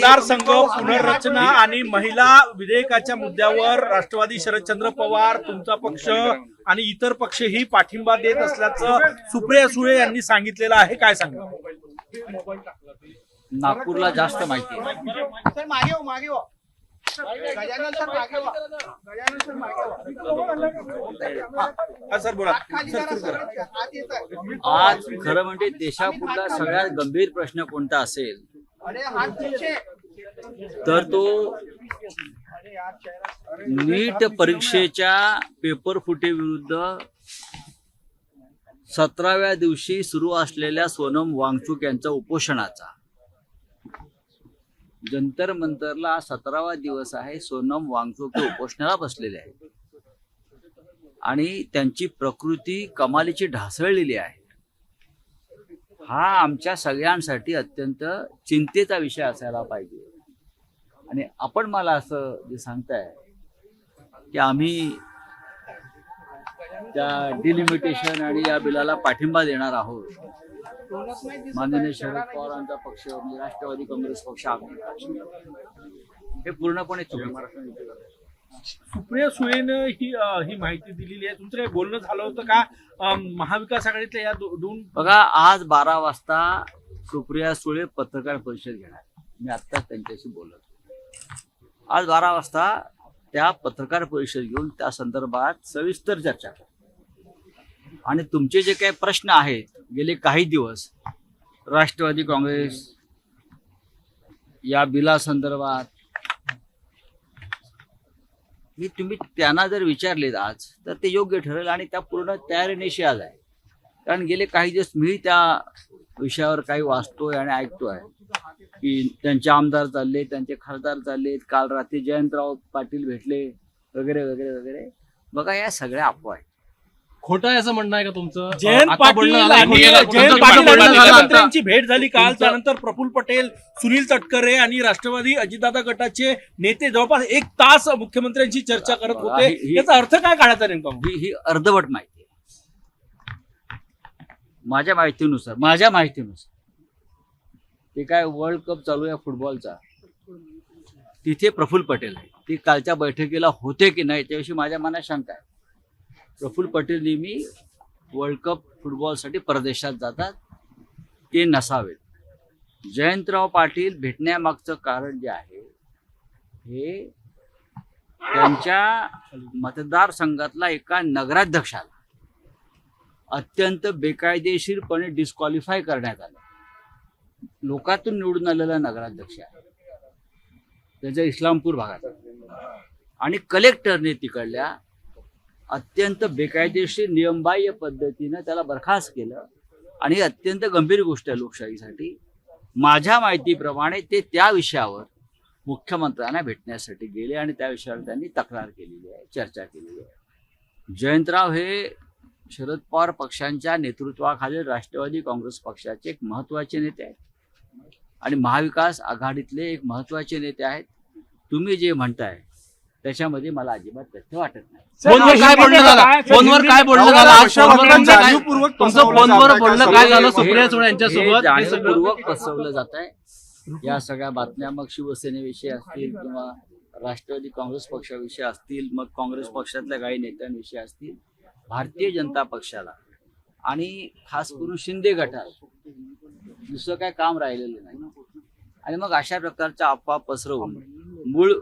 मतदारसंघ पुनर्रचना आणि महिला विधेयकाच्या मुद्द्यावर राष्ट्रवादी शरदचंद्र पवार, तुमचा पक्ष आणि इतर पक्षही पाठिंबा देत असल्याचं सुप्रिया सुळे यांनी सांगितलेलं आहे. काय सांगा? नागपूरला जास्त माहिती आहे. सर मागे हो, मागे हो. गजानन सर मागे हो. गजानन सर मागे हो. हा सर बोला. खाली सर करा, सुरू सर. करा. आत येत आहे. आज खरं म्हणजे देशापुढला सगळ्यात गंभीर प्रश्न कोणता असेल अरे हात पीछे. तर तो नीट परीक्षेच्या पेपर फुटी विरुद्ध 17व्या दिवशी सुरू असलेल्या सोनम वांगचुक यांचा उपोषणाचा. जंतर मंतरला 17वा दिवस आहे. सोनम वांगचुक हे उपोषणाला बसलेले आहेत आणि त्यांची प्रकृती कमालीची ढासळलेली आहे. हा आमच्या सगळ्यांसाठी अत्यंत चिंतेचा विषय असायला पाहिजे. आणि आपण मला असं जे सांगताय की आम्ही त्या डिलिमिटेशन आणि या बिलाला पाठिंबा देणार आहोत. माननीय शरद पवारांचा पक्ष म्हणजे राष्ट्रवादी काँग्रेस पक्ष हे पूर्णपणे चुकीचं. सुप्रिया सुळेनं ही माहिती दिलेली आहे. तुमचं काही बोलणं झालं होतं का महाविकास आघाडीतल्या या दोन? बघा, आज 12 वाजता सुप्रिया सुळे पत्रकार परिषद घेणार. मी आत्ताच त्यांच्याशी बोलत. आज 12 वाजता त्या पत्रकार परिषद घेऊन त्या संदर्भात सविस्तर चर्चा करू. आणि तुमचे जे काही प्रश्न आहेत गेले काही दिवस राष्ट्रवादी काँग्रेस या बिला संदर्भात मी तुम्ही त्यांना जर विचारलेत आज तर ते योग्य ठरेल आणि त्या पूर्ण तयारीनिशी आज आहे. कारण गेले काही दिवस मी त्या विषयावर काही वाचतोय आणि ऐकतोय की त्यांचे आमदार चालले, त्यांचे खासदार चाललेत, काल रात्री जयंतराव पाटील भेटले वगैरे वगैरे वगैरे. बघा, या सगळ्या अफवा आहेत. खोटं आहे असं म्हणणं आहे का तुमचं? जयंत आता पाटील बोलणं झालं, आणि खोटं जयंत खोटं पाटील बोलणं आणि झालं आता. मुख्यमंत्र्यांची भेट झाली काल. त्यानंतर प्रफुल्ल पटेल, सुनील तटकरे आणि राष्ट्रवादी अजितदादा गटाचे नेते जवळपास 1 तास मुख्यमंत्र्यांची चर्चा करत होते. याचा अर्थ काय काढायचा नेमका? ही अर्धवट माहिती आहे. माझ्या माहितीनुसार ते काय वर्ल्ड कप चालू आहे फुटबॉलचा, तिथे प्रफुल्ल पटेल आहे. ते कालच्या बैठकीला होते की नाही त्याविषयी माझ्या मनात शंका आहे. प्रफुल्ल पटेल नेहमी वर्ल्ड कप फुटबॉलसाठी परदेशात जातात, ते नसावेत. जयंतराव पाटील भेटण्यामागचं कारण जे आहे हे त्यांच्या मतदारसंघातला एका नगराध्यक्षाला अत्यंत बेकायदेशीरपणे डिस्क्वालिफाय करण्यात आलं. लोकातून निवडून आलेला नगराध्यक्ष आहे, त्याच्या इस्लामपूर भागात. आणि कलेक्टरने तिकडल्या अत्यंत बेकायदेशीर नियमबाह्य पद्धतीनं त्याला बरखास्त केलं. आणि अत्यंत गंभीर गोष्ट आहे लोकशाहीसाठी. माझ्या माहितीप्रमाणे ते त्या विषयावर मुख्यमंत्र्यांना भेटण्यासाठी गेले आणि त्या विषयावर त्यांनी तक्रार केलेली आहे, चर्चा केलेली आहे. जयंतराव हे शरद पवार पक्षांच्या नेतृत्वाखाली राष्ट्रवादी काँग्रेस पक्षाचे एक महत्त्वाचे नेते आहेत आणि महाविकास आघाडीतले एक महत्त्वाचे नेते आहेत. तुम्ही जे म्हणताय त्याच्यामध्ये मला अजिबात तथ्य वाटत नाही. फोनवर काय बोलणं झालं? फोनवर काय बोलणं झालं? आज तुमचं फोनवर बोलणं काय झालं सुप्रिया सुळे यांच्यासोबत? जाणीवपूर्वक पसरवलं जात आहे. या सगळ्या बातम्या मग शिवसेनेविषयी असतील किंवा राष्ट्रवादी काँग्रेस पक्षाविषयी असतील, मग काँग्रेस पक्षातल्या काही नेत्यांविषयी असतील, भारतीय जनता पक्षाला आणि खास करून शिंदे गटाला दुसरं काय काम राहिलेलं नाही. आणि मग अशा प्रकारच्या अफवा पसरवून मूळ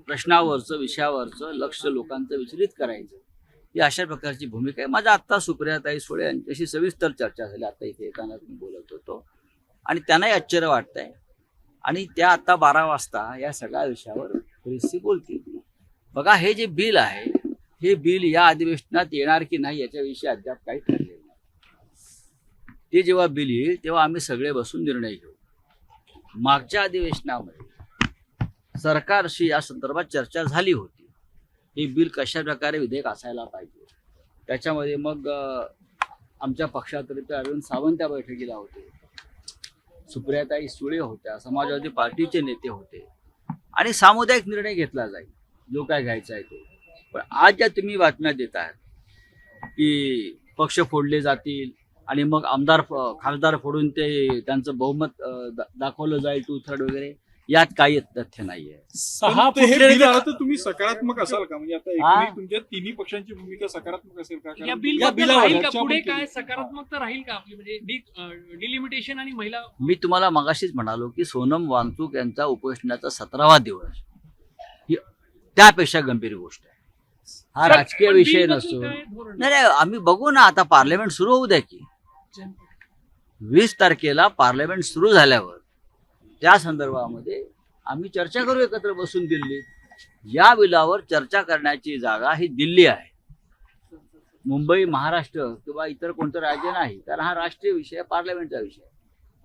प्रश्नावरचं, विषयावरचं लक्ष लोकांचं विचलित करायचं, ही अशा प्रकारची भूमिका आहे. माझा आत्ता सुप्रियाताई सुळे यांच्याशी सविस्तर चर्चा झाली. आता इथे येताना मी बोलत होतो आणि त्यांनाही आश्चर्य वाटतंय. आणि त्या आता 12 वाजता या सगळ्या विषयावर थोडीशी बोलतील. बघा, हे जे बिल आहे हे बिल या अधिवेशनात येणार की नाही याच्याविषयी अद्याप काही ठरलेलं नाही. ते जेव्हा बिल येईल तेव्हा आम्ही सगळे बसून निर्णय घेऊ. मागच्या अधिवेशनामध्ये सरकारशी या संदर्भात चर्चा झाली होती. हे बिल कशा प्रकारे विधेयक असायला पाहिजे. त्याच्यामध्ये मग आमच्या पक्षातर्फे अरविंद सावंत त्या बैठकीला होते, सुप्रियाताई सुळे होत्या, समाजवादी पार्टीचे नेते होते आणि सामुदायिक निर्णय घेतला जाईल जो काय घ्यायचा आहे तो. पण आज ज्या तुम्ही बातम्या देत आहात की पक्ष फोडले जातील आणि मग आमदार खासदार फोडून ते त्यांचं बहुमत दाखवलं जाईल 2/3 वगैरे, यात काही तथ्य नाहीये. 6 पण हे फुटलेले बिल आलं तर तुम्ही सकारात्मक असाल का? म्हणजे आता हा? एकूण तुमच्या तिन्ही पक्षांची भूमिका सकारात्मक असेल का? कारण या बिल या बिलावर राहील का चर्चा पुढे पण काय केली. सकारात्मकता राहील का आपली म्हणजे डिलिमिटेशन आणि महिला मी तुम्हाला मगाशीच म्हणालो की सोनम वांगचूक यांचा उपोषणाचा 17वा दिवस ही त्यापेक्षा गंभीर गोष्ट आहे. हा राजकीय पण विषय बिलबद्दल नसतो. काय धोरण? नाही आम्ही बघू ना, आता पार्लमेंट सुरू होऊ द्या की 20 तारखेला पार्लमेंट सुरू झाल्यावर त्या संदर्भामध्ये आम्ही चर्चा करू एकत्र बसून दिल्लीत. या बिलावर चर्चा करण्याची जागा ही दिल्ली आहे. मुंबई, महाराष्ट्र किंवा इतर कोणतं राज्य नाही, कारण हा राष्ट्रीय विषय, पार्लमेंटचा विषय.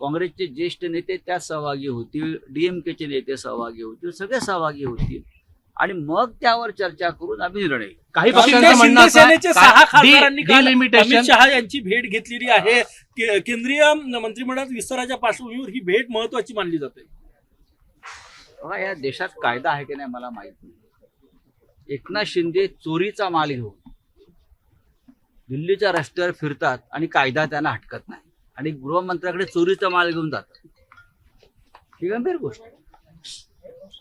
काँग्रेसचे ज्येष्ठ नेते त्यात सहभागी होतील, DMKचे नेते सहभागी होतील, सगळे सहभागी होतील आणि मग त्यावर चर्चा करून आम्ही निर्णय घेऊ. काही पक्षांचं पक्षांच्या म्हणणं असं आहे, शिवसेनेचे 6 डी- खासदारांनी काल डिलिमिटेशन- अमित शहा यांची भेट घेतलेली आहे. केंद्रीय मंत्रिमंडळात विस्ताराच्या पार्श्वभूमीवर ही भेट महत्वाची मानली जाते. बघा, या देशात कायदा आहे की नाही मला माहित नाही. एकनाथ शिंदे चोरीचा माल घेऊन दिल्लीच्या रस्त्यावर फिरतात आणि कायदा त्यांना हटकत नाही आणि गृहमंत्र्याकडे चोरीचा माल घेऊन जातात. ही गंभीर गोष्ट आहे.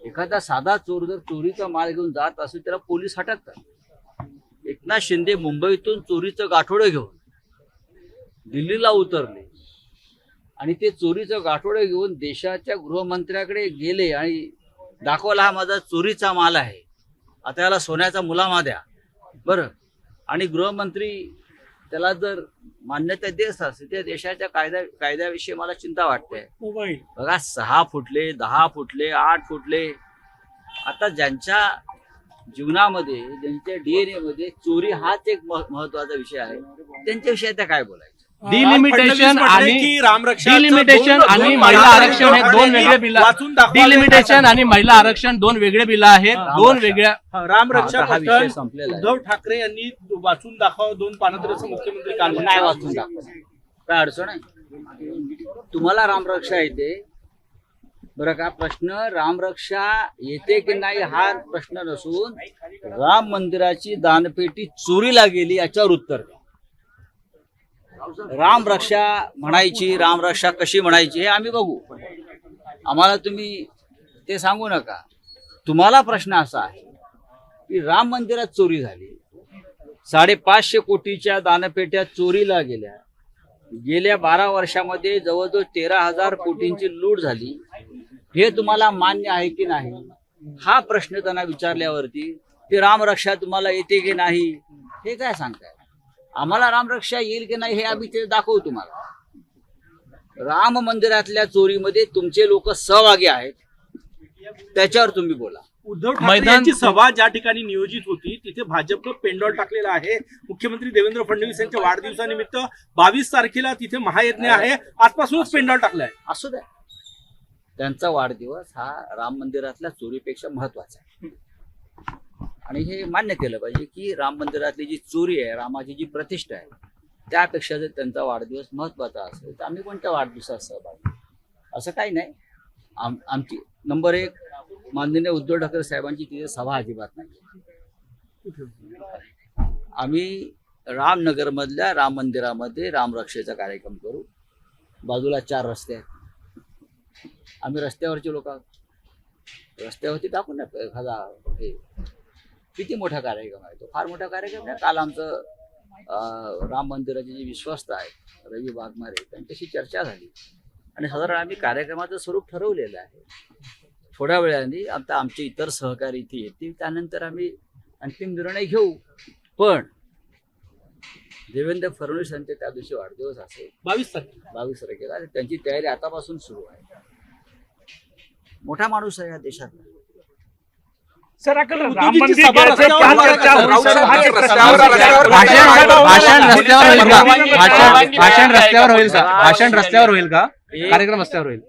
एखादा साधा चोर जर चोरीचा माल घेऊन जात असेल त्याला पोलीस हटकतात. एकनाथ शिंदे मुंबईतून चोरीचं गाठोडं घेऊन दिल्लीला उतरले आणि ते चोरीचं गाठोडं घेऊन देशाच्या गृहमंत्र्याकडे गेले आणि दाखवला हा माझा चोरीचा माल आहे, आता याला सोन्याचा मुलामा द्या. बरं, आणि गृहमंत्री त्याला जर मान्यता देत असेल त्या देशाच्या कायद्याविषयी मला चिंता वाटते. मोबाईल बघा, 6 फुटले, 10 फुटले, 8 फुटले, आता ज्यांच्या जीवनामध्ये, ज्यांच्या DNA मध्ये चोरी हाच एक महत्वाचा विषय आहे, त्यांच्याविषयी आता काय बोलायचं. डिलिमिटेशन आणि डिलिमिटेशन आणि महिला आरक्षण हे 2 वेगळे बिल. डिलिमिटेशन आणि महिला आरक्षण 2 वेगळे बिल आहेत. 2 वेगळ्या. रामरक्षा हा विषय पठण संपलेला आहे. उद्धव ठाकरे यांनी वाचून दाखवा 2 पानं तरी असं मुख्यमंत्री काल नाही म्हणाले. वाचून दाखवा, काय अडचण आहे? तुम्हाला रामरक्षा येते बरं का? प्रश्न रामरक्षा येते की नाही हा प्रश्न नसून राम मंदिराची दानपेटी चोरीला गेली याच्यावर उत्तर द्या. रामरक्षा म्हणायची, रामरक्षा कशी म्हणायची हे आम्ही बघू. आम्हाला तुम्ही ते सांगू नका. तुम्हाला प्रश्न असा आहे की राम मंदिरात चोरी झाली, 550 कोटीच्या दानपेट्या चोरीला गेल्या, गेल्या 12 वर्षामध्ये जवळजवळ 13,000 कोटींची लूट झाली, हे तुम्हाला मान्य आहे की नाही हा प्रश्न त्यांना विचारल्यावरती ते रामरक्षा तुम्हाला येते की नाही हे काय सांगताय? आम्हाला रामरक्षा येईल की नाही हे आम्ही ते दाखवू तुम्हाला. राम मंदिरातल्या चोरीमध्ये तुमचे लोक सहभागी आहेत, त्याच्यावर तुम्ही बोला. उद्धव ठाकरे यांची सभा ज्या ठिकाणी नियोजित होती तिथे भाजपनं पेंडॉल टाकलेला आहे. मुख्यमंत्री देवेंद्र फडणवीस यांच्या वाढदिवसानिमित्त 22 तारखेला तिथे महायज्ञ आहे. आजपासूनच पेंडॉल टाकलाय. असू द्या, त्यांचा वाढदिवस हा राम मंदिरातल्या चोरीपेक्षा महत्वाचा आहे आणि हे मान्य केलं पाहिजे की राम मंदिरातली जी चोरी आहे, रामाची जी प्रतिष्ठा आहे, त्यापेक्षा जर त्यांचा वाढदिवस महत्वाचा असेल तर आम्ही कोणत्या वाढदिवसात सहभागी, असं काही नाही. आमची नंबर 1 माननीय उद्धव ठाकरे साहेबांची तिथे सभा अजिबात नाही. आम्ही रामनगर मधल्या राम मंदिरामध्ये रामरक्षेचा कार्यक्रम करू. बाजूला 4 रस्ते आहेत, आम्ही रस्त्यावरचे लोक आहोत, रस्त्यावरती टाकून ना एखादा हे किती मोठा कार्यक्रम आहे तो, फार मोठा कार्यक्रम आहे. काल आमचं राम मंदिराचे जे विश्वस्त आहेत रवी वाघमारे त्यांच्याशी चर्चा झाली आणि साधारण आम्ही कार्यक्रमाचं स्वरूप ठरवलेलं आहे. थोड्या वेळाने आता आमचे इतर सहकारी इथे येतील, त्यानंतर आम्ही अंतिम निर्णय घेऊ. पण देवेंद्र फडणवीस यांचे त्या दिवशी वाढदिवस असेल 22 तारखेला, त्यांची तयारी आतापासून सुरू आहे. मोठा माणूस आहे या देशात. सर अकल राम उद्धवजींची मंदिर सभा घ्यायचं रस्त्यावर क्या होईल चर्चा का? होईल? सर, भाषण रस्त्यावर होईल का? भाषण रस्त्यावर होईल का? भाषण रस्त्यावर होईल का? कार्यक्रम रस्त्यावर होईल.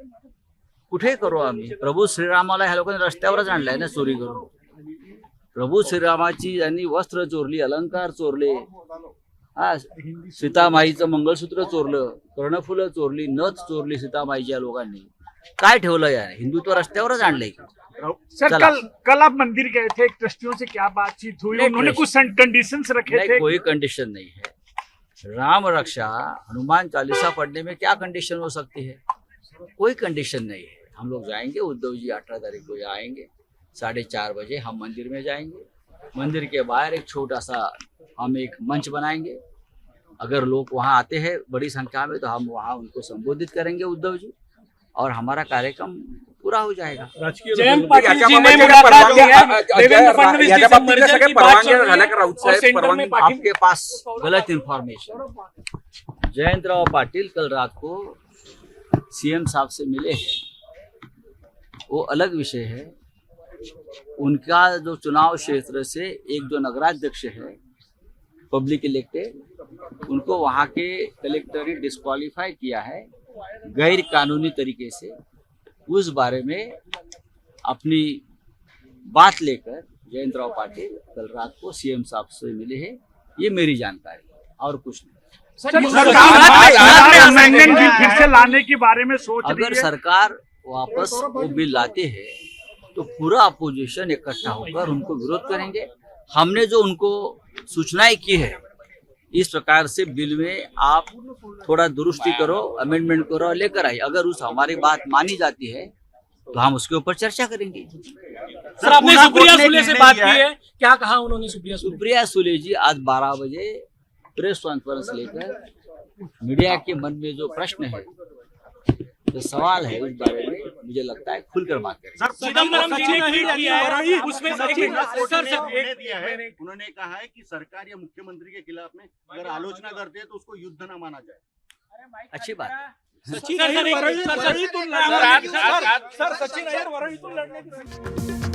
कुठे करू आम्ही? प्रभू श्रीरामाला ह्या लोकांनी रस्त्यावरच आणलाय ना चोरी करून. प्रभू श्रीरामाची यांनी वस्त्र चोरली, अलंकार चोरले, हा सीतामाईचं मंगळसूत्र चोरलं, कर्णफुलं चोरली, नथ चोरली सीतामाईच्या लोकांनी. काय ठेवलं यार? हिंदुत्व रस्त्यावरच आणलंय. सर कल आप मंदिर गए थे, एक ट्रस्टियों से क्या बातचीत हुई? उन्होंने कुछ कंडीशंस रखे थे. कोई कंडीशन नहीं है. राम रक्षा हनुमान चालीसा पढ़ने में क्या कंडीशन हो सकती है? कोई कंडीशन नहीं है. हम लोग जाएंगे, उद्धव जी 18 तारीख को यहाँ आएंगे, 4:30 बजे हम मंदिर में जाएंगे। मंदिर के बाहर एक छोटा सा हम एक मंच बनाएंगे। अगर लोग वहाँ आते हैं बड़ी संख्या में तो हम वहाँ उनको संबोधित करेंगे उद्धव जी, और हमारा कार्यक्रम पूरा हो जाएगा। जयंत पाटील जी ने मुलाकात की है देवेंद्र फडणवीस जी से मर्जर की बात चल रही है और सेंटर में पाटील आपके पास गलत इंफॉर्मेशन। जयंतराव पाटिल कल रात को सीएम साहब से मिले हैं, वो अलग विषय है। उनका जो चुनाव क्षेत्र से एक जो नगराध्यक्ष है पब्लिक इलेक्टेड, उनको वहाँ के कलेक्टर ने डिस्क्वालीफाई किया है गैर कानूनी तरीके से। उस बारे में अपनी बात लेकर जयंतराव पाटिल कल रात को सीएम साहब से मिले हैं, ये मेरी जानकारी, और कुछ नहीं। अमेंडमेंट बिल फिर से लाने के बारे में सोच रही अगर है। सरकार वापस वो बिल लाते हैं तो पूरा अपोजिशन इकट्ठा होकर उनको विरोध करेंगे। हमने जो उनको सूचनाएं की है, इस प्रकार से बिल में आप थोड़ा दुरुस्ती करो, अमेंडमेंट करो और लेकर आइए। अगर उस हमारी बात मानी जाती है तो हम उसके ऊपर चर्चा करेंगे। सर, आपने सुप्रिया सुले से बात की है, क्या कहा उन्होंने? सुप्रिया सुले जी आज 12 बजे प्रेस कॉन्फ्रेंस लेकर मीडिया के मन में जो प्रश्न है, जो सवाल है, उस बारे में मुझे लगता है खुलकर बात करें। चिदम्बरम जी ने ट्वीट किया है, उसमें उन्होंने कहा है कि सरकार या मुख्यमंत्री के खिलाफ में अगर आलोचना करते हैं तो उसको युद्ध न माना जाए। अच्छी बात है। सचिन अय्यर वरळीतून लढण्याची